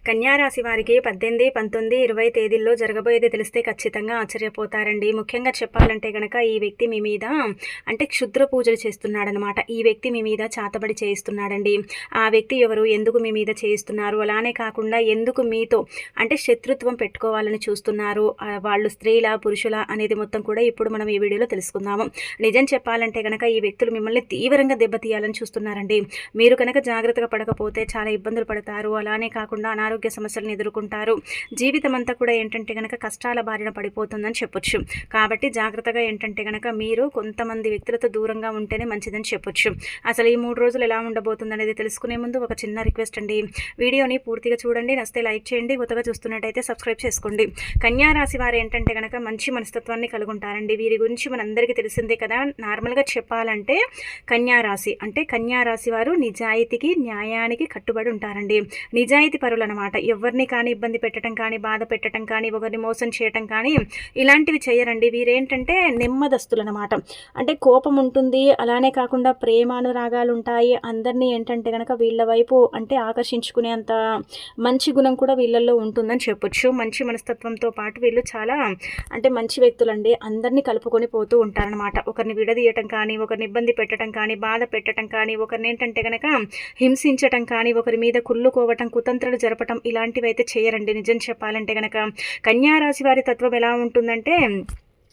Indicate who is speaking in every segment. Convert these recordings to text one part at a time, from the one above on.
Speaker 1: కన్యా రాశి వారికి 18, 19, 20 తేదీల్లో జరగబోయేది తెలిస్తే ఖచ్చితంగా ఆశ్చర్యపోతారండి. ముఖ్యంగా చెప్పాలంటే గనక ఈ వ్యక్తి మీ మీద అంటే క్షుద్ర పూజలు చేస్తున్నాడనమాట. ఈ వ్యక్తి మీ మీద చాతబడి చేయిస్తున్నాడండి. ఆ వ్యక్తి ఎవరు, ఎందుకు మీ మీద చేయిస్తున్నారు, అలానే కాకుండా ఎందుకు మీతో అంటే శత్రుత్వం పెట్టుకోవాలని చూస్తున్నారు, వాళ్ళు స్త్రీల పురుషుల అనేది మొత్తం కూడా ఇప్పుడు మనం ఈ వీడియోలో తెలుసుకుందాము. నిజం చెప్పాలంటే గనక ఈ వ్యక్తులు మిమ్మల్ని తీవ్రంగా దెబ్బతీయాలని చూస్తున్నారండి. మీరు కనుక జాగ్రత్తగా పడకపోతే చాలా ఇబ్బందులు పడతారు. అలానే కాకుండా ఆరోగ్య సమస్యలను ఎదుర్కొంటారు. జీవితం అంతా కూడా ఏంటంటే గనక కష్టాల బారిన పడిపోతుందని చెప్పొచ్చు. కాబట్టి జాగ్రత్తగా ఏంటంటే గనక మీరు కొంతమంది వ్యక్తులతో దూరంగా ఉంటేనే మంచిదని చెప్పొచ్చు. అసలు ఈ 3 రోజులు ఎలా ఉండబోతుంది అనేది తెలుసుకునే ముందు ఒక చిన్న రిక్వెస్ట్ అండి. వీడియోని పూర్తిగా చూడండి, నచ్చితే లైక్ చేయండి, కొత్తగా చూస్తున్నట్టయితే సబ్స్క్రైబ్ చేసుకోండి. కన్యా రాశి వారు ఏంటంటే గనక మంచి మనస్తత్వాన్ని కలిగి ఉంటారండి. వీరి గురించి మనందరికీ తెలిసిందే కదా. నార్మల్గా చెప్పాలంటే కన్యా రాశి వారు నిజాయితీకి న్యాయానికి కట్టుబడి ఉంటారండి. నిజాయితీ పరులు అనమాట. ఎవరిని కానీ ఇబ్బంది పెట్టడం కానీ, బాధ పెట్టడం కానీ, ఒకరిని మోసం చేయటం కానీ ఇలాంటివి చేయరండి. వీరేంటంటే నెమ్మదస్తులు అనమాట. అంటే కోపం ఉంటుంది, అలానే కాకుండా ప్రేమానురాగాలు ఉంటాయి. అందరినీ ఏంటంటే కనుక వీళ్ళ వైపు అంటే ఆకర్షించుకునేంత మంచి గుణం కూడా వీళ్ళల్లో ఉంటుందని చెప్పొచ్చు. మంచి మనస్తత్వంతో పాటు వీళ్ళు చాలా అంటే మంచి వ్యక్తులండి. అందరినీ కలుపుకొని పోతూ ఉంటారనమాట. ఒకరిని విడదీయటం కానీ, ఒకరిని ఇబ్బంది పెట్టడం కానీ, బాధ పెట్టడం కానీ, ఒకరిని ఏంటంటే కనుక హింసించటం కానీ, ఒకరి మీద కుళ్ళుకోవటం, కుతంత్రాలు జరపటం ఇలాంటివి అయితే చేయరండి. నిజం చెప్పాలంటే గనక కన్యా రాశి వారి తత్వం ఎలా ఉంటుందంటే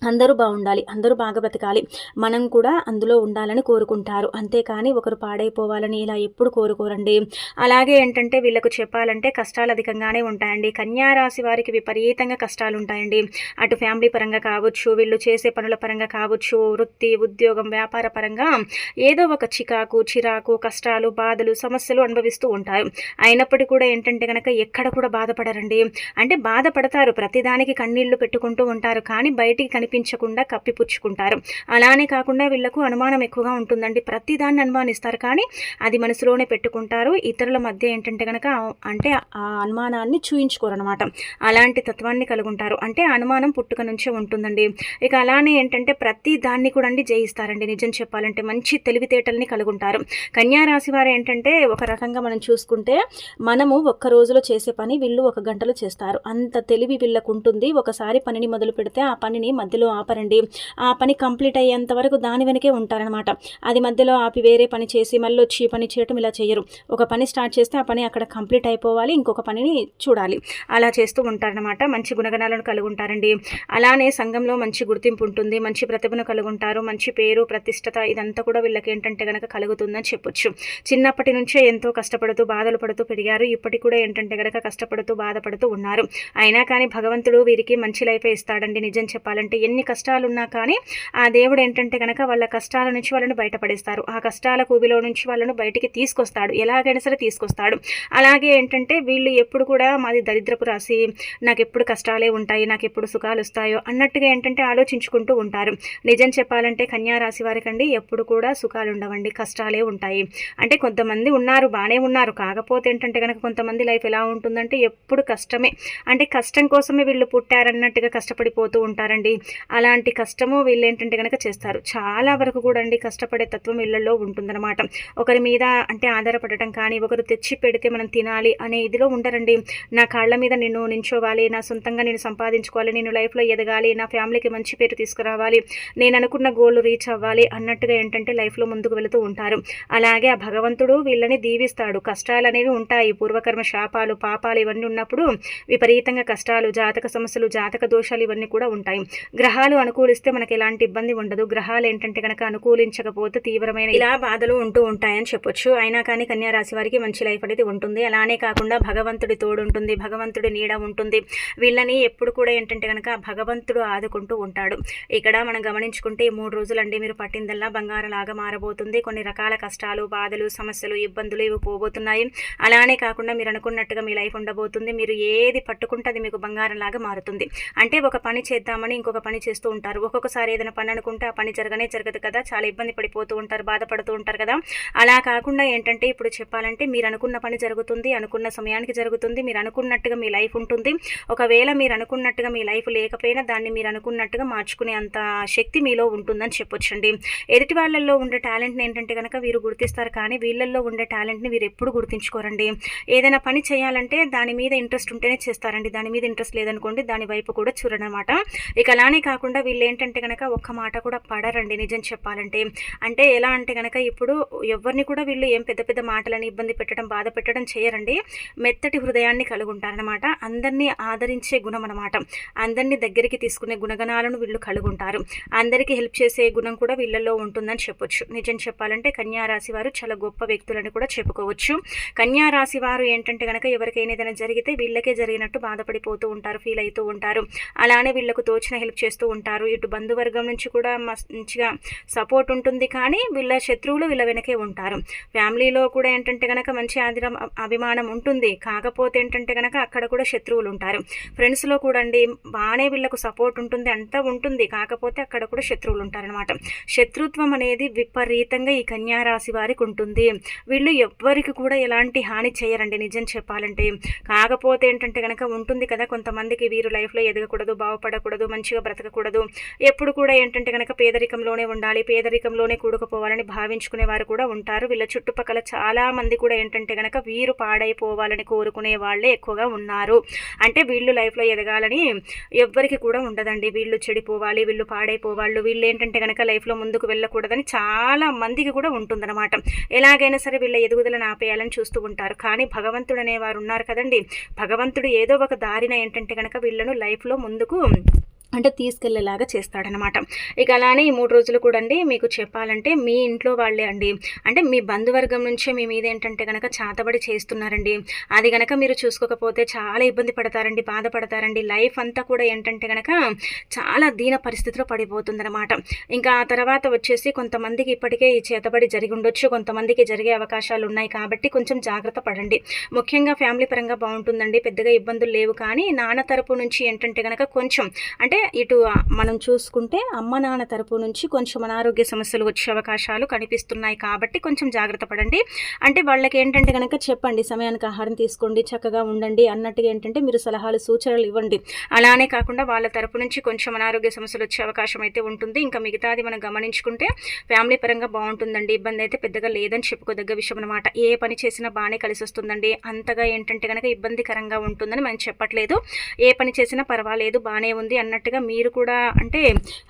Speaker 1: అందరూ బాగుండాలి, అందరూ బాగా బ్రతకాలి, మనం కూడా అందులో ఉండాలని కోరుకుంటారు. అంతేకాని ఒకరు పాడైపోవాలని ఇలా ఎప్పుడు కోరుకోరండి. అలాగే ఏంటంటే వీళ్ళకు చెప్పాలంటే కష్టాలు అధికంగానే ఉంటాయండి. కన్యా రాశి వారికి విపరీతంగా కష్టాలు ఉంటాయండి. అటు ఫ్యామిలీ పరంగా కావచ్చు, వీళ్ళు చేసే పనుల పరంగా కావచ్చు, వృత్తి, ఉద్యోగం, వ్యాపార పరంగా ఏదో ఒక చిరాకు, కష్టాలు, బాధలు, సమస్యలు అనుభవిస్తూ ఉంటారు. అయినప్పటికీ కూడా ఏంటంటే కనుక ఎక్కడ కూడా బాధపడరండి. అంటే బాధపడతారు, ప్రతిదానికి కన్నీళ్లు పెట్టుకుంటూ ఉంటారు, కానీ బయటికి కనిపించకుండా కప్పిపుచ్చుకుంటారు. అలానే కాకుండా వీళ్ళకు అనుమానం ఎక్కువగా ఉంటుందండి. ప్రతిదాన్ని అనుమానిస్తారు, కానీ అది మనసులోనే పెట్టుకుంటారు. ఇతరుల మధ్య ఏంటంటే కనుక అంటే ఆ అనుమానాన్ని చూయించుకోరనమాట. అలాంటి తత్వాన్ని కలుగుంటారు. అంటే అనుమానం పుట్టుక నుంచే ఉంటుందండి. ఇక అలానే ఏంటంటే ప్రతి దాన్ని కూడా జయిస్తారండి. నిజం చెప్పాలంటే మంచి తెలివితేటల్ని కలుగుంటారు. కన్యా రాశి వారు ఏంటంటే ఒక రకంగా మనం చూసుకుంటే మనము ఒక్క రోజులో చేసే పని వీళ్ళు 1 గంటలో చేస్తారు. అంత తెలివి వీళ్ళకు ఉంటుంది. ఒకసారి పనిని మొదలు పెడితే ఆ పనిని మధ్యలో ఆపరండి. ఆ పని కంప్లీట్ అయ్యేంత వరకు దాని వెనకే ఉంటారనమాట. అది మధ్యలో ఆపి వేరే పని చేసి మళ్ళీ వచ్చి పని చేయటం ఇలా చేయరు. ఒక పని స్టార్ట్ చేస్తే ఆ పని అక్కడ కంప్లీట్ అయిపోవాలి, ఇంకొక పనిని చూడాలి, అలా చేస్తూ ఉంటారనమాట. మంచి గుణగణాలను కలిగి ఉంటారండి. అలానే సంఘంలో మంచి గుర్తింపు ఉంటుంది, మంచి ప్రతిభను కలిగి ఉంటారు, మంచి పేరు, ప్రతిష్టత ఇదంతా కూడా వీళ్ళకి ఏంటంటే కనుక కలుగుతుందని చెప్పొచ్చు. చిన్నప్పటి నుంచే ఎంతో కష్టపడుతూ బాధలు పడుతూ పెరిగారు. ఇప్పటికి కూడా ఏంటంటే కనుక కష్టపడుతూ బాధపడుతూ ఉన్నారు. అయినా కానీ భగవంతుడు వీరికి మంచి లైఫే ఇస్తాడండి. నిజం చెప్పాలంటే ఎన్ని కష్టాలున్నా కానీ ఆ దేవుడు ఏంటంటే కనుక వాళ్ళ కష్టాల నుంచి వాళ్ళని బయటపడేస్తారు. ఆ కష్టాల కూబిలో నుంచి వాళ్ళను బయటికి తీసుకొస్తాడు, ఎలాగైనా సరే తీసుకొస్తాడు. అలాగే ఏంటంటే వీళ్ళు ఎప్పుడు కూడా మాది దరిద్రపు రాశి, నాకు ఎప్పుడు కష్టాలే ఉంటాయి, నాకు ఎప్పుడు సుఖాలు వస్తాయో అన్నట్టుగా ఏంటంటే ఆలోచించుకుంటూ ఉంటారు. నిజం చెప్పాలంటే కన్యా రాశి వారికండి ఎప్పుడు కూడా సుఖాలు ఉండవండి, కష్టాలే ఉంటాయి. అంటే కొంతమంది ఉన్నారు, బాగానే ఉన్నారు. కాకపోతే ఏంటంటే కనుక కొంతమంది లైఫ్ ఎలా ఉంటుందంటే ఎప్పుడు కష్టమే. అంటే కష్టం కోసమే వీళ్ళు పుట్టారన్నట్టుగా కష్టపడిపోతూ ఉంటారండి. అలాంటి కష్టము వీళ్ళు ఏంటంటే కనుక చేస్తారు. చాలా వరకు కూడా అండి కష్టపడే తత్వం వీళ్ళల్లో ఉంటుందన్నమాట. ఒకరి మీద అంటే ఆధారపడటం కానీ, ఒకరు తెచ్చి పెడితే మనం తినాలి అనే ఇదిలో ఉండరండి. నా కాళ్ళ మీద నేను నించోవాలి, నా సొంతంగా నేను సంపాదించుకోవాలి, నేను లైఫ్లో ఎదగాలి, నా ఫ్యామిలీకి మంచి పేరు తీసుకురావాలి, నేను అనుకున్న గోల్ రీచ్ అవ్వాలి అన్నట్టుగా ఏంటంటే లైఫ్లో ముందుకు వెళుతూ ఉంటారు. అలాగే ఆ భగవంతుడు వీళ్ళని దీవిస్తాడు. కష్టాలు అనేవి ఉంటాయి, పూర్వకర్మ శాపాలు, పాపాలు ఇవన్నీ ఉన్నప్పుడు విపరీతంగా కష్టాలు, జాతక సమస్యలు, జాతక దోషాలు ఇవన్నీ కూడా ఉంటాయి. గ్రహాలు అనుకూలిస్తే మనకి ఎలాంటి ఇబ్బంది ఉండదు. గ్రహాలు ఏంటంటే కనుక అనుకూలించకపోతే తీవ్రమైన ఇలా బాధలు ఉంటూ ఉంటాయని చెప్పొచ్చు. అయినా కానీ కన్యా రాశి వారికి మంచి లైఫ్ అనేది ఉంటుంది. అలానే కాకుండా భగవంతుడి తోడు ఉంటుంది, భగవంతుడి నీడ ఉంటుంది. వీళ్ళని ఎప్పుడు కూడా ఏంటంటే కనుక భగవంతుడు ఆదుకుంటూ ఉంటాడు. ఇక్కడ మనం గమనించుకుంటే ఈ 3 రోజులండి మీరు పట్టిందల్లా బంగారలాగా మారబోతుంది. కొన్ని రకాల కష్టాలు, బాధలు, సమస్యలు, ఇబ్బందులు ఇవి పోబోతున్నాయి. అలానే కాకుండా మీరు అనుకున్నట్టుగా మీ లైఫ్ ఉండబోతుంది. మీరు ఏది పట్టుకుంటే అది మీకు బంగారంలాగా మారుతుంది. అంటే ఒక పని చేద్దామని ఇంకొక పని చేస్తూ ఉంటారు. ఒక్కొక్కసారి ఏదైనా పని అనుకుంటే ఆ పని జరగదు కదా, చాలా ఇబ్బంది పడిపోతూ ఉంటారు, బాధపడుతూ ఉంటారు కదా. అలా కాకుండా ఏంటంటే ఇప్పుడు చెప్పాలంటే మీరు అనుకున్న పని జరుగుతుంది, అనుకున్న సమయానికి జరుగుతుంది, మీరు అనుకున్నట్టుగా మీ లైఫ్ ఉంటుంది. ఒకవేళ మీరు అనుకున్నట్టుగా మీ లైఫ్ లేకపోయినా దాన్ని మీరు అనుకున్నట్టుగా మార్చుకునే అంత శక్తి మీలో ఉంటుందని చెప్పొచ్చండి. ఎదుటి వాళ్ళల్లో ఉండే టాలెంట్ని ఏంటంటే కనుక వీరు గుర్తిస్తారు, కానీ వీళ్ళల్లో ఉండే టాలెంట్ని వీరు ఎప్పుడు గుర్తించుకోరండి. ఏదైనా పని చేయాలంటే దాని మీద ఇంట్రెస్ట్ ఉంటేనే చేస్తారండి, దాని మీద ఇంట్రెస్ట్ లేదనుకోండి దాని వైపు కూడా చూడనమాట. ఇక అలానే కాకుండా వీళ్ళు ఏంటంటే కనుక ఒక్క మాట కూడా పడరండి నిజం చెప్పాలంటే. అంటే ఎలా అంటే కనుక ఇప్పుడు ఎవరిని కూడా వీళ్ళు ఏం పెద్ద పెద్ద మాటలని ఇబ్బంది పెట్టడం, బాధ పెట్టడం చేయరండి. మెత్తటి హృదయాన్ని కలిగి ఉంటారనమాట. అందరినీ ఆదరించే గుణం అనమాట. అందరినీ దగ్గరికి తీసుకునే గుణగణాలను వీళ్ళు కలిగి ఉంటారు. అందరికీ హెల్ప్ చేసే గుణం కూడా వీళ్ళల్లో ఉంటుందని చెప్పొచ్చు. నిజం చెప్పాలంటే కన్యా రాశి వారు చాలా గొప్ప వ్యక్తులని కూడా చెప్పుకోవచ్చు. కన్యా రాశి వారు ఏంటంటే కనుక ఎవరికైనా ఏదైనా జరిగితే వీళ్ళకే జరిగినట్టు బాధపడిపోతూ ఉంటారు, ఫీల్ అవుతూ ఉంటారు. అలానే వీళ్ళకు తోచిన హెల్ప్ చేస్తూ ఉంటారు. ఇటు బంధువర్గం నుంచి కూడా మంచిగా సపోర్ట్ ఉంటుంది, కానీ వీళ్ళ శత్రువులు వీళ్ళ వెనకే ఉంటారు. ఫ్యామిలీలో కూడా ఏంటంటే కనుక మంచి అభిమానం ఉంటుంది, కాకపోతే ఏంటంటే కనుక అక్కడ కూడా శత్రువులు ఉంటారు. ఫ్రెండ్స్లో కూడా అండి బాగానే వీళ్ళకు సపోర్ట్ ఉంటుంది, అంతా ఉంటుంది, కాకపోతే అక్కడ కూడా శత్రువులు ఉంటారనమాట. శత్రుత్వం అనేది విపరీతంగా ఈ కన్యా రాశి వారికి ఉంటుంది. వీళ్ళు ఎవ్వరికి కూడా ఎలాంటి హాని చేయరండి నిజం చెప్పాలంటే. కాకపోతే ఏంటంటే కనుక ఉంటుంది కదా కొంతమందికి వీరు లైఫ్లో ఎదగకూడదు, బాగుపడకూడదు, మంచిగా బ్రతకకూడదు, ఎప్పుడు కూడా ఏంటంటే కనుక పేదరికంలోనే ఉండాలి, పేదరికంలోనే కూడుకుపోవాలని భావించుకునే వారు కూడా ఉంటారు. వీళ్ళ చుట్టుపక్కల చాలా మంది కూడా ఏంటంటే కనుక వీరు పాడైపోవాలని కోరుకునే వాళ్ళే ఎక్కువగా ఉన్నారు. అంటే వీళ్ళు లైఫ్లో ఎదగాలని ఎవ్వరికి కూడా ఉండదండి. వీళ్ళు చెడిపోవాలి, వీళ్ళు పాడైపోవాళ్ళు, వీళ్ళు ఏంటంటే కనుక లైఫ్లో ముందుకు వెళ్ళకూడదని చాలా మందికి కూడా ఉంటుందన్నమాట. ఎలాగైనా సరే వీళ్ళ ఎదుగుదలను ఆపేయాలని చూస్తూ ఉంటారు. కానీ భగవంతుడు అనేవారు ఉన్నారు కదండి, భగవంతుడు ఏదో ఒక దారిన ఏంటంటే కనుక వీళ్ళను లైఫ్లో ముందుకు అంటే తీసుకెళ్లేలాగా చేస్తాడనమాట. ఇక అలానే ఈ 3 రోజులు కూడా అండి మీకు చెప్పాలంటే మీ ఇంట్లో వాళ్ళే అండి, అంటే మీ బంధువర్గం నుంచే మీ మీద ఏంటంటే కనుక చాతబడి చేస్తున్నారండి. అది కనుక మీరు చూసుకోకపోతే చాలా ఇబ్బంది పడతారండి, బాధపడతారండి. లైఫ్ అంతా కూడా ఏంటంటే కనుక చాలా దీన పరిస్థితిలో పడిపోతుందన్నమాట. ఇంకా ఆ తర్వాత వచ్చేసి కొంతమందికి ఇప్పటికే ఈ చేతబడి జరిగి ఉండొచ్చు, కొంతమందికి జరిగే అవకాశాలు ఉన్నాయి, కాబట్టి కొంచెం జాగ్రత్త పడండి. ముఖ్యంగా ఫ్యామిలీ పరంగా బాగుంటుందండి, పెద్దగా ఇబ్బందులు లేవు. కానీ నాన్న తరపు నుంచి ఏంటంటే కనుక కొంచెం అంటే ఇటు మనం చూసుకుంటే అమ్మ నాన్న తరపు నుంచి కొంచెం అనారోగ్య సమస్యలు వచ్చే అవకాశాలు కనిపిస్తున్నాయి, కాబట్టి కొంచెం జాగ్రత్త పడండి. అంటే వాళ్ళకి ఏంటంటే కనుక చెప్పండి, సమయానికి ఆహారం తీసుకోండి, చక్కగా ఉండండి అన్నట్టుగా ఏంటంటే మీరు సలహాలు సూచనలు ఇవ్వండి. అలానే కాకుండా వాళ్ళ తరపు నుంచి కొంచెం అనారోగ్య సమస్యలు వచ్చే అవకాశం అయితే ఉంటుంది. ఇంకా మిగతాది మనం గమనించుకుంటే ఫ్యామిలీ పరంగా బాగుంటుందండి, ఇబ్బంది అయితే పెద్దగా లేదని చెప్పుకోదగ్గ విషయం అనమాట. ఏ పని చేసినా బాగానే కలిసి వస్తుందండి, అంతగా ఏంటంటే కనుక ఇబ్బందికరంగా ఉంటుందని మనం చెప్పట్లేదు. ఏ పని చేసినా పర్వాలేదు, బాగానే ఉంది అన్నట్టుగా మీరు కూడా అంటే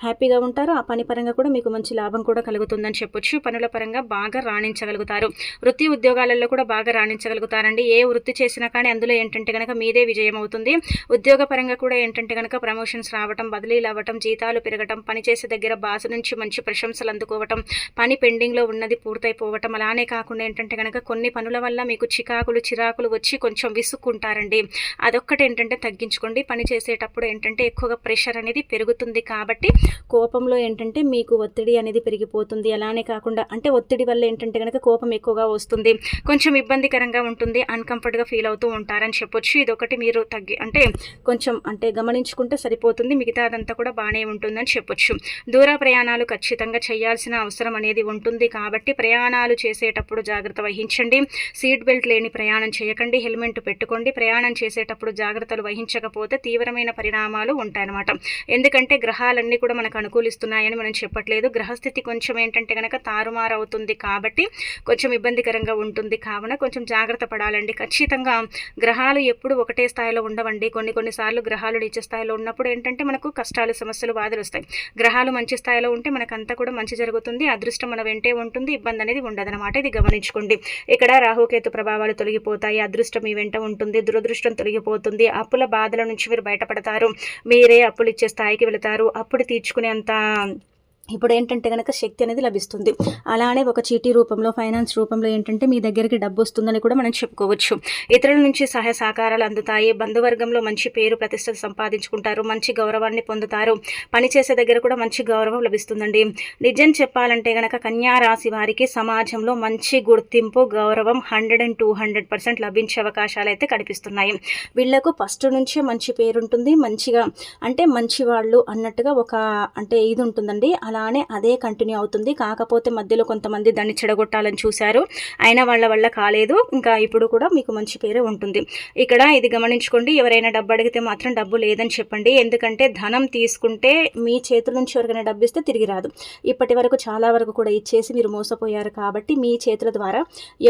Speaker 1: హ్యాపీగా ఉంటారు. ఆ పని పరంగా కూడా మీకు మంచి లాభం కూడా కలుగుతుందని చెప్పొచ్చు. పనుల పరంగా బాగా రాణించగలుగుతారు. వృత్తి ఉద్యోగాలలో కూడా బాగా రాణించగలుగుతారండి. ఏ వృత్తి చేసినా కానీ అందులో ఏంటంటే కనుక మీదే విజయం అవుతుంది. ఉద్యోగ పరంగా కూడా ఏంటంటే కనుక ప్రమోషన్స్ రావటం, బదిలీలు అవ్వటం, జీతాలు పెరగటం, పనిచేసే దగ్గర బాస్ నుంచి మంచి ప్రశంసలు అందుకోవటం, పని పెండింగ్లో ఉన్నది పూర్తయిపోవటం. అలానే కాకుండా ఏంటంటే కనుక కొన్ని పనుల వల్ల మీకు చిరాకులు వచ్చి కొంచెం విసుక్కుంటారండి. అదొక్కటి ఏంటంటే తగ్గించుకోండి. పని చేసేటప్పుడు ఏంటంటే ఎక్కువగా ప్రెషర్ అనేది పెరుగుతుంది, కాబట్టి కోపంలో ఏంటంటే మీకు ఒత్తిడి అనేది పెరిగిపోతుంది. అలానే కాకుండా అంటే ఒత్తిడి వల్ల ఏంటంటే కనుక కోపం ఎక్కువగా వస్తుంది, కొంచెం ఇబ్బందికరంగా ఉంటుంది, అన్కంఫర్ట్గా ఫీల్ అవుతూ ఉంటారని చెప్పొచ్చు. ఇదొకటి మీరు అంటే కొంచెం అంటే గమనించుకుంటే సరిపోతుంది, మిగతా అదంతా కూడా బాగానే ఉంటుందని చెప్పొచ్చు. దూర ప్రయాణాలు ఖచ్చితంగా చేయాల్సిన అవసరం అనేది ఉంటుంది, కాబట్టి ప్రయాణాలు చేసేటప్పుడు జాగ్రత్త వహించండి. సీట్ బెల్ట్ లేని ప్రయాణం చేయకండి, హెల్మెట్ పెట్టుకోండి. ప్రయాణం చేసేటప్పుడు జాగ్రత్తలు వహించకపోతే తీవ్రమైన పరిణామాలు ఉంటాయన్నమాట. ఎందుకంటే గ్రహాలన్నీ కూడా మనకు అనుకూలిస్తున్నాయని మనం చెప్పట్లేదు, గ్రహస్థితి కొంచెం ఏంటంటే కనుక తారుమారు అవుతుంది, కాబట్టి కొంచెం ఇబ్బందికరంగా ఉంటుంది. కావున కొంచెం జాగ్రత్త పడాలండి. ఖచ్చితంగా గ్రహాలు ఎప్పుడు ఒకటే స్థాయిలో ఉండవండి. కొన్నిసార్లు గ్రహాలు నీచ స్థాయిలో ఉన్నప్పుడు ఏంటంటే మనకు కష్టాలు, సమస్యలు, బాధలు వస్తాయి. గ్రహాలు మంచి స్థాయిలో ఉంటే మనకంతా కూడా మంచి జరుగుతుంది, అదృష్టం మన వెంటే ఉంటుంది, ఇబ్బంది అనేది ఉండదన్నమాట. ఇది గమనించుకోండి. ఇక్కడ రాహుకేతు ప్రభావాలు తొలగిపోతాయి, అదృష్టం మీ వెంట ఉంటుంది, దురదృష్టం తొలగిపోతుంది, అప్పుల బాధల నుంచి మీరు బయటపడతారు, మీరే అప్పులు ఇచ్చే స్థాయికి వెళతారు, అప్పుడు తీర్చుకునేంత ఇప్పుడు ఏంటంటే గనక శక్తి అనేది లభిస్తుంది. అలానే ఒక చీటీ రూపంలో, ఫైనాన్స్ రూపంలో ఏంటంటే మీ దగ్గరికి డబ్బు వస్తుందని కూడా మనం చెప్పుకోవచ్చు. ఇతరుల నుంచి సహాయ సహకారాలు అందుతాయి. బంధువర్గంలో మంచి పేరు ప్రతిష్టలు సంపాదించుకుంటారు. మంచి గౌరవాన్ని పొందుతారు. పనిచేసే దగ్గర కూడా మంచి గౌరవం లభిస్తుందండి. నిజం చెప్పాలంటే గనక కన్యా రాశి వారికి సమాజంలో మంచి గుర్తింపు, గౌరవం 100-200% లభించే అవకాశాలు అయితే కనిపిస్తున్నాయి. వీళ్లకు ఫస్ట్ నుంచే మంచి పేరుంటుంది. మంచిగా అంటే మంచి వాళ్ళు అన్నట్టుగా ఒక అంటే ఇది ఉంటుందండి. అలానే అదే కంటిన్యూ అవుతుంది. కాకపోతే మధ్యలో కొంతమంది దాన్ని చెడగొట్టాలని చూశారు, అయినా వాళ్ళ వల్ల కాలేదు. ఇంకా ఇప్పుడు కూడా మీకు మంచి పేరే ఉంటుంది. ఇక్కడ ఇది గమనించుకోండి, ఎవరైనా డబ్బు అడిగితే మాత్రం డబ్బు లేదని చెప్పండి. ఎందుకంటే ధనం తీసుకుంటే మీ చేతుల నుంచి ఎవరికైనా డబ్బు ఇస్తే తిరిగి రాదు. ఇప్పటి వరకు చాలా వరకు కూడా ఇచ్చేసి మీరు మోసపోయారు. కాబట్టి మీ చేతుల ద్వారా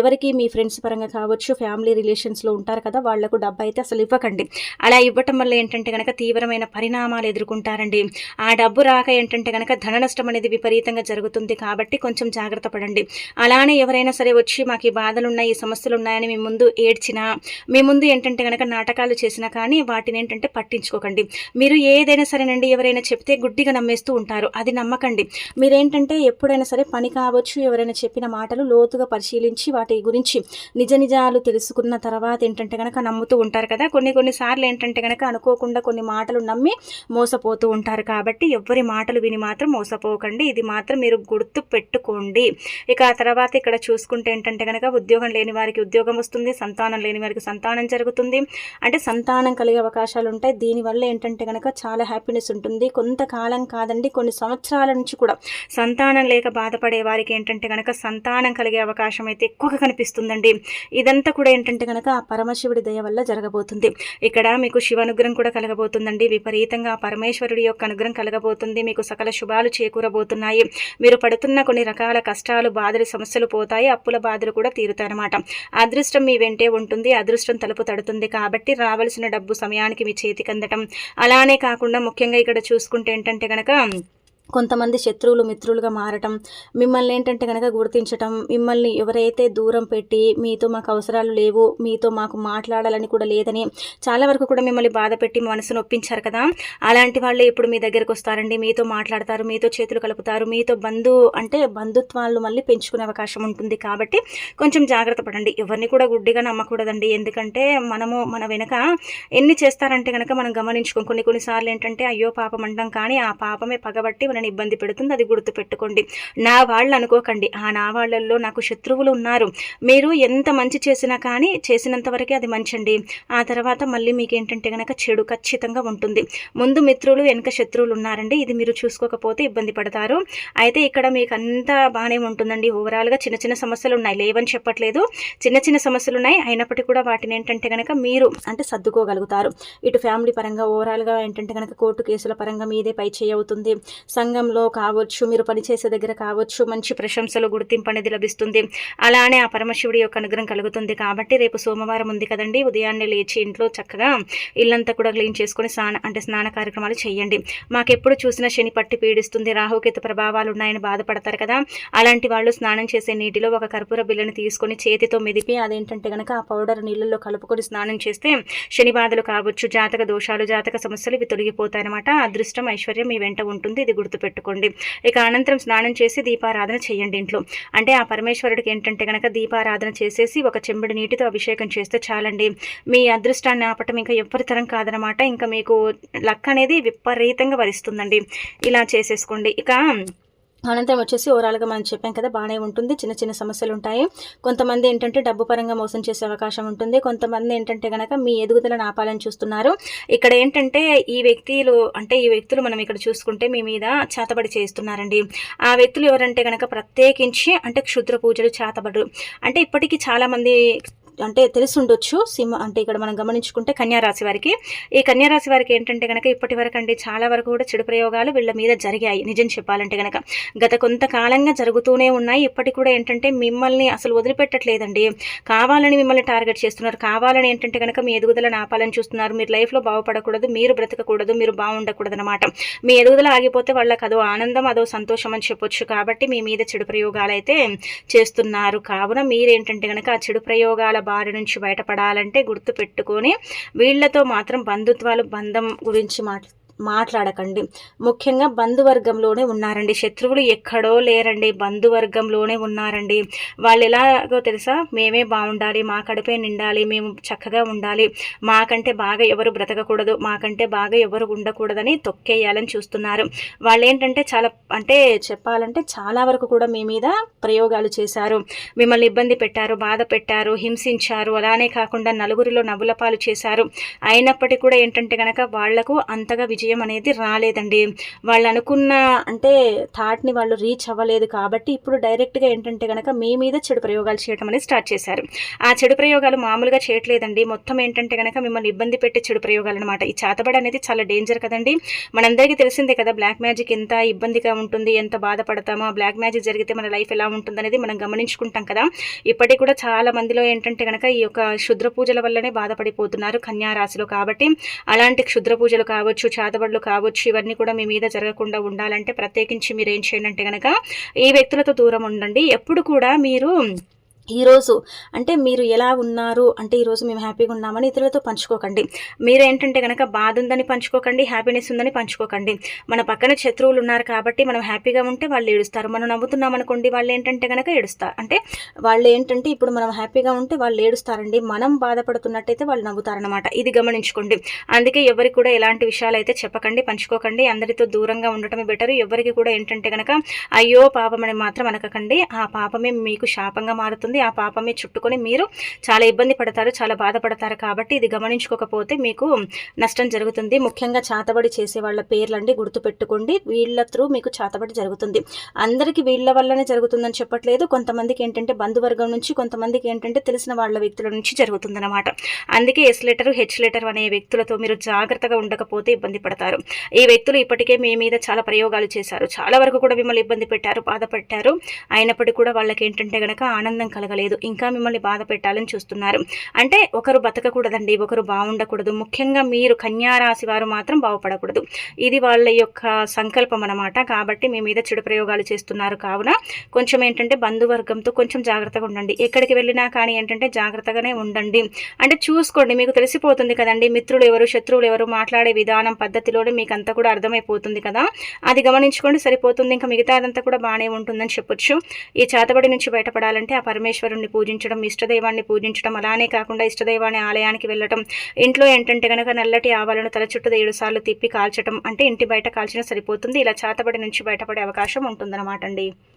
Speaker 1: ఎవరికి మీ ఫ్రెండ్స్ పరంగా కావచ్చు, ఫ్యామిలీ రిలేషన్స్లో ఉంటారు కదా, వాళ్లకు డబ్బు అయితే అసలు ఇవ్వకండి. అలా ఇవ్వటం వల్ల ఏంటంటే కనుక తీవ్రమైన పరిణామాలు ఎదుర్కొంటారండి. ఆ డబ్బు రాక ఏంటంటే కనుక ధన నష్టం అనేది విపరీతంగా జరుగుతుంది. కాబట్టి కొంచెం జాగ్రత్త పడండి. అలానే ఎవరైనా సరే వచ్చి మాకు ఈ బాధలు ఉన్నాయి, ఈ సమస్యలు ఉన్నాయని మీ ముందు ఏడ్చినా, మీ ముందు ఏంటంటే కనుక నాటకాలు చేసినా కానీ వాటిని ఏంటంటే పట్టించుకోకండి. మీరు ఏదైనా సరేనండి, ఎవరైనా చెప్తే గుడ్డిగా నమ్మేస్తూ ఉంటారు. అది నమ్మకండి. మీరేంటంటే ఎప్పుడైనా సరే పని కావచ్చు, ఎవరైనా చెప్పిన మాటలు లోతుగా పరిశీలించి వాటి గురించి నిజ నిజాలు తెలుసుకున్న తర్వాత ఏంటంటే కనుక నమ్ముతూ ఉంటారు కదా. కొన్నిసార్లు ఏంటంటే కనుక అనుకోకుండా కొన్ని మాటలు నమ్మి మోసపోతూ ఉంటారు. కాబట్టి ఎవరి మాటలు విని మాత్రం మోసపోకండి. ఇది మాత్రం మీరు గుర్తు పెట్టుకోండి. ఇక ఆ తర్వాత ఇక్కడ చూసుకుంటే ఏంటంటే కనుక ఉద్యోగం లేని వారికి ఉద్యోగం వస్తుంది. సంతానం లేని వారికి సంతానం జరుగుతుంది. అంటే సంతానం కలిగే అవకాశాలు ఉంటాయి. దీనివల్ల ఏంటంటే కనుక చాలా హ్యాపీనెస్ ఉంటుంది. కొంతకాలం కాదండి, కొన్ని సంవత్సరాల నుంచి కూడా సంతానం లేక బాధపడే వారికి ఏంటంటే కనుక సంతానం కలిగే అవకాశం అయితే ఎక్కువగా కనిపిస్తుందండి. ఇదంతా కూడా ఏంటంటే కనుక ఆ పరమశివుడి దయ వల్ల జరగబోతుంది. ఇక్కడ మీకు శివ అనుగ్రహం కూడా కలగబోతుందండి. విపరీతంగా పరమేశ్వరుడి యొక్క అనుగ్రహం కలగబోతుంది. మీకు సకల శుభాలు చేకూరబోతున్నాయి. మీరు పడుతున్న కొన్ని రకాల కష్టాలు, బాధలు, సమస్యలు పోతాయి. అప్పుల బాధలు కూడా తీరుతాయన్నమాట. అదృష్టం మీ వెంటే ఉంటుంది. అదృష్టం తలుపు తడుతుంది. కాబట్టి రావాల్సిన డబ్బు సమయానికి మీ చేతికి అందటం. అలానే కాకుండా ముఖ్యంగా ఇక్కడ చూసుకుంటే ఏంటంటే కనుక కొంతమంది శత్రువులు మిత్రులుగా మారటం, మిమ్మల్ని ఏంటంటే కనుక గుర్తించటం, మిమ్మల్ని ఎవరైతే దూరం పెట్టి మీతో మాకు అవసరాలు లేవు, మీతో మాకు మాట్లాడాలని కూడా లేదని చాలా వరకు కూడా మిమ్మల్ని బాధ పెట్టి మనసు నొప్పించారు కదా, అలాంటి వాళ్ళు ఇప్పుడు మీ దగ్గరకు వస్తారండి. మీతో మాట్లాడతారు, మీతో చేతులు కలుపుతారు, మీతో బంధుత్వాలు మళ్ళీ పెంచుకునే అవకాశం ఉంటుంది. కాబట్టి కొంచెం జాగ్రత్త పడండి. ఎవరిని కూడా గుడ్డిగా నమ్మకూడదండి. ఎందుకంటే మన వెనక ఎన్ని చేస్తారంటే కనుక మనం గమనించుకోం. కొన్నిసార్లు ఏంటంటే అయ్యో పాపం అంటాం, కానీ ఆ పాపమే పగబట్టి ఇబ్బంది పెడుతుంది. అది గుర్తు పెట్టుకోండి. నా వాళ్ళు అనుకోకండి. ఆ నా వాళ్ళల్లో నాకు శత్రువులు ఉన్నారు. మీరు ఎంత మంచి చేసినా కానీ చేసినంత వరకే అది మంచండి. ఆ తర్వాత మళ్ళీ మీకు ఏంటంటే కనుక చెడు ఖచ్చితంగా ఉంటుంది. ముందు మిత్రులు, వెనక శత్రువులు ఉన్నారండి. ఇది మీరు చూసుకోకపోతే ఇబ్బంది పడతారు. అయితే ఇక్కడ మీకు అంతా బాగానే ఉంటుందండి. ఓవరాల్గా చిన్న చిన్న సమస్యలు ఉన్నాయి, లేవని చెప్పట్లేదు. చిన్న సమస్యలు ఉన్నాయి. అయినప్పటికీ కూడా వాటిని ఏంటంటే కనుక మీరు సర్దుకోగలుగుతారు. ఇటు ఫ్యామిలీ పరంగా ఓవరాల్గా ఏంటంటే కనుక కోర్టు కేసుల పరంగా మీదే పై చేయి అవుతుంది. సంఘంలో కావచ్చు, మీరు పనిచేసే దగ్గర కావచ్చు, మంచి ప్రశంసలు, గుర్తింపు అనేది లభిస్తుంది. అలానే ఆ పరమశివుడి యొక్క అనుగ్రహం కలుగుతుంది. కాబట్టి రేపు సోమవారం ఉంది కదండి, ఉదయాన్నే లేచి ఇంట్లో చక్కగా ఇల్లంతా కూడా క్లీన్ చేసుకొని స్నాన కార్యక్రమాలు చేయండి. మాకెప్పుడు చూసినా శని పట్టి పీడిస్తుంది, రాహుకేతు ప్రభావాలు ఉన్నాయని బాధపడతారు కదా, అలాంటి వాళ్ళు స్నానం చేసే నీటిలో ఒక కర్పూర బిళ్ళని తీసుకొని చేతితో మెదిపి అదేంటంటే కనుక ఆ పౌడర్ నీళ్ళల్లో కలుపుకొని స్నానం చేస్తే శని బాధలు కావచ్చు, జాతక దోషాలు, జాతక సమస్యలు ఇవి తొలగిపోతాయి అనమాట. అదృష్టం, ఐశ్వర్యం మీ వెంట ఉంటుంది. ఇది గుర్తుపెట్టుకోండి. ఇక అనంతరం స్నానం చేసి దీపారాధన చేయండి ఇంట్లో. అంటే ఆ పరమేశ్వరుడికి ఏంటంటే కనుక దీపారాధన చేసేసి ఒక చెంబుడు నీటితో అభిషేకం చేస్తే చాలండి. మీ అదృష్టాన్ని ఆపటం ఇంకా ఎవ్వరితరం కాదనమాట. ఇంకా మీకు లక్ అనేది విపరీతంగా వరిస్తుందండి. ఇలా చేసేసుకోండి. ఇక అనంతరం వచ్చేసి ఓవరాల్గా మనం చెప్పాం కదా, బాగానే ఉంటుంది. చిన్న సమస్యలు ఉంటాయి. కొంతమంది ఏంటంటే డబ్బు పరంగా మోసం చేసే అవకాశం ఉంటుంది. కొంతమంది ఏంటంటే కనుక మీ ఎదుగుదలను ఆపాలని చూస్తున్నారు. ఇక్కడ ఏంటంటే ఈ వ్యక్తులు మనం ఇక్కడ చూసుకుంటే మీ మీద చేతబడి చేస్తున్నారండి. ఆ వ్యక్తులు ఎవరంటే కనుక ప్రత్యేకించి క్షుద్ర పూజలు, చేతబడు ఇప్పటికీ చాలామంది తెలిసి ఉండొచ్చు. ఇక్కడ మనం గమనించుకుంటే కన్యారాశి వారికి, ఈ కన్యారాశి వారికి ఏంటంటే కనుక ఇప్పటి వరకు చాలా వరకు కూడా చెడు ప్రయోగాలు వీళ్ళ మీద జరిగాయి. నిజం చెప్పాలంటే కనుక గత కొంతకాలంగా జరుగుతూనే ఉన్నాయి. ఇప్పటికి కూడా ఏంటంటే మిమ్మల్ని అసలు వదిలిపెట్టట్లేదండి. కావాలని మిమ్మల్ని టార్గెట్ చేస్తున్నారు. కావాలని ఏంటంటే కనుక మీ ఎదుగుదలను ఆపాలని చూస్తున్నారు. మీరు లైఫ్లో బాగుపడకూడదు, మీరు బ్రతకకూడదు, మీరు బాగుండకూడదు అనమాట. మీ ఎదుగుదల ఆగిపోతే వాళ్ళకి అదో ఆనందం, అదో సంతోషం అని చెప్పొచ్చు. కాబట్టి మీ మీద చెడు ప్రయోగాలు అయితే చేస్తున్నారు. కావున మీరేంటంటే కనుక ఆ చెడు ప్రయోగాల బారి నుంచి బయటపడాలంటే గుర్తు పెట్టుకొని వీళ్లతో మాత్రం బంధం గురించి మాట్లాడకండి. ముఖ్యంగా బంధువర్గంలోనే ఉన్నారండి, శత్రువులు ఎక్కడో లేరండి, బంధువర్గంలోనే ఉన్నారండి. వాళ్ళు ఎలాగో తెలుసా, మేమే బాగుండాలి, మా కడుపే నిండాలి, మేము చక్కగా ఉండాలి, మాకంటే బాగా ఎవరు బ్రతకకూడదు, మాకంటే బాగా ఎవరు ఉండకూడదని తొక్కేయాలని చూస్తున్నారు. వాళ్ళు ఏంటంటే అంటే చెప్పాలంటే చాలా వరకు కూడా మీ మీద ప్రయోగాలు చేశారు, మిమ్మల్ని ఇబ్బంది పెట్టారు, బాధ పెట్టారు, హింసించారు. అలానే కాకుండా నలుగురిలో నవ్వులపాలు చేశారు. అయినప్పటికీ కూడా ఏంటంటే కనుక వాళ్లకు అంతగా విజయం అనేది రాలేదండి. వాళ్ళు అనుకున్న అంటే థాట్ని వాళ్ళు రీచ్ అవ్వలేదు కాబట్టి ఇప్పుడు డైరెక్ట్గా ఏంటంటే కనుక మీ మీద చెడు ప్రయోగాలు చేయడం అనేది స్టార్ట్ చేశారు. ఆ చెడు ప్రయోగాలు మామూలుగా చేయట్లేదండి, మొత్తం ఏంటంటే కనుక మిమ్మల్ని ఇబ్బంది పెట్టే చెడు ప్రయోగాలు అనమాట. ఈ చేతబడి అనేది చాలా డేంజర్ కదండి. మనందరికీ తెలిసిందే కదా బ్లాక్ మ్యాజిక్ ఎంత ఇబ్బందిగా ఉంటుంది, ఎంత బాధపడతామో, బ్లాక్ మ్యాజిక్ జరిగితే మన లైఫ్ ఎలా ఉంటుంది అనేది మనం గమనించుకుంటాం కదా. ఇప్పటికి కూడా చాలా మందిలో ఏంటంటే కనుక ఈ యొక్క క్షుద్ర పూజల వల్లనే బాధపడిపోతున్నారు కన్యా రాశిలో. కాబట్టి అలాంటి క్షుద్ర పూజలు కావచ్చు, చేతబడులు కావచ్చు, ఇవన్నీ కూడా మీ మీద జరగకుండా ఉండాలంటే ప్రత్యేకించి మీరు ఏం చేయండి అంటే కనుక ఈ వ్యక్తులతో దూరం ఉండండి. ఎప్పుడు కూడా మీరు ఈరోజు అంటే మీరు ఎలా ఉన్నారు అంటే ఈరోజు మేము హ్యాపీగా ఉన్నామని ఇతరులతో పంచుకోకండి. మీరు ఏంటంటే కనుక బాధ ఉందని పంచుకోకండి, హ్యాపీనెస్ ఉందని పంచుకోకండి. మన పక్కన శత్రువులు ఉన్నారు కాబట్టి మనం హ్యాపీగా ఉంటే వాళ్ళు ఏడుస్తారు, మనం నవ్వుతున్నాం అనుకోండి వాళ్ళు ఏంటంటే కనుక ఏడుస్తారు. అంటే వాళ్ళు ఏంటంటే ఇప్పుడు మనం హ్యాపీగా ఉంటే వాళ్ళు ఏడుస్తారండి, మనం బాధపడుతున్నట్టయితే వాళ్ళు నవ్వుతారనమాట. ఇది గమనించుకోండి. అందుకే ఎవరికి కూడా ఎలాంటి విషయాలు అయితే చెప్పకండి, పంచుకోకండి, అందరితో దూరంగా ఉండటమే బెటర్. ఎవరికి కూడా ఏంటంటే కనుక అయ్యో పాపం అని మాత్రం అనకండి. ఆ పాపమే మీకు శాపంగా మారుతుంది, ఆ పాపమే చుట్టుకొని మీరు చాలా ఇబ్బంది పడతారు, చాలా బాధపడతారు. కాబట్టి ఇది గమనించుకోకపోతే మీకు నష్టం జరుగుతుంది. ముఖ్యంగా చాతబడి చేసే వాళ్ళ పేర్లండి గుర్తుపెట్టుకోండి, వీళ్ళ త్రూ మీకు చాతబడి జరుగుతుంది. అందరికీ వీళ్ళ వల్లనే జరుగుతుందని చెప్పట్లేదు, కొంతమందికి ఏంటంటే బంధువర్గం నుంచి, కొంతమందికి ఏంటంటే తెలిసిన వాళ్ళ వ్యక్తుల నుంచి జరుగుతుందన్నమాట. అందుకే ఎస్ లెటర్, హెచ్ లెటర్ అనే వ్యక్తులతో మీరు జాగ్రత్తగా ఉండకపోతే ఇబ్బంది పడతారు. ఈ వ్యక్తులు ఇప్పటికే మీ మీద చాలా ప్రయోగాలు చేశారు, చాలా వరకు కూడా మిమ్మల్ని ఇబ్బంది పెట్టారు, బాధ పెట్టారు. అయినప్పటికీ కూడా వాళ్ళకి ఏంటంటే గనక ఆనందం కలగలేదు, ఇంకా మిమ్మల్ని బాధ పెట్టాలని చూస్తున్నారు. అంటే ఒకరు బతకకూడదండి, ఒకరు బాగుండకూడదు. ముఖ్యంగా మీరు కన్యా రాశి వారు మాత్రం బాగుపడకూడదు. ఇది వాళ్ళ యొక్క సంకల్పం అన్నమాట. కాబట్టి మీ మీద చెడు ప్రయోగాలు చేస్తున్నారు. కావున కొంచెం ఏంటంటే బంధువర్గంతో కొంచెం జాగ్రత్తగా ఉండండి. ఎక్కడికి వెళ్ళినా కానీ ఏంటంటే జాగ్రత్తగానే ఉండండి. అంటే చూసుకోండి, మీకు తెలిసిపోతుంది కదండి మిత్రులు ఎవరు, శత్రువులు ఎవరు, మాట్లాడే విధానం పద్ధతిలోనే మీకు అంతా కూడా అర్థమైపోతుంది కదా. అది గమనించుకోండి సరిపోతుంది. ఇంకా మిగతా అదంతా కూడా బాగానే ఉంటుందని చెప్పొచ్చు. ఈ చేతబడి నుంచి బయటపడాలంటే ఆ పరమేశ్వరుణ్ణి పూజించడం, ఇష్టదైవాన్ని పూజించడం, అలానే కాకుండా ఇష్టదైవాన్ని ఆలయానికి వెళ్ళటం, ఇంట్లో ఏంటంటే కనుక నల్లటి ఆవాలను తల చుట్టూ 7 సార్లు తిప్పి కాల్చడం, అంటే ఇంటి బయట కాల్చినా సరిపోతుంది. ఇలా చేతబడి నుంచి బయటపడే అవకాశం ఉంటుందన్నమాట అండి.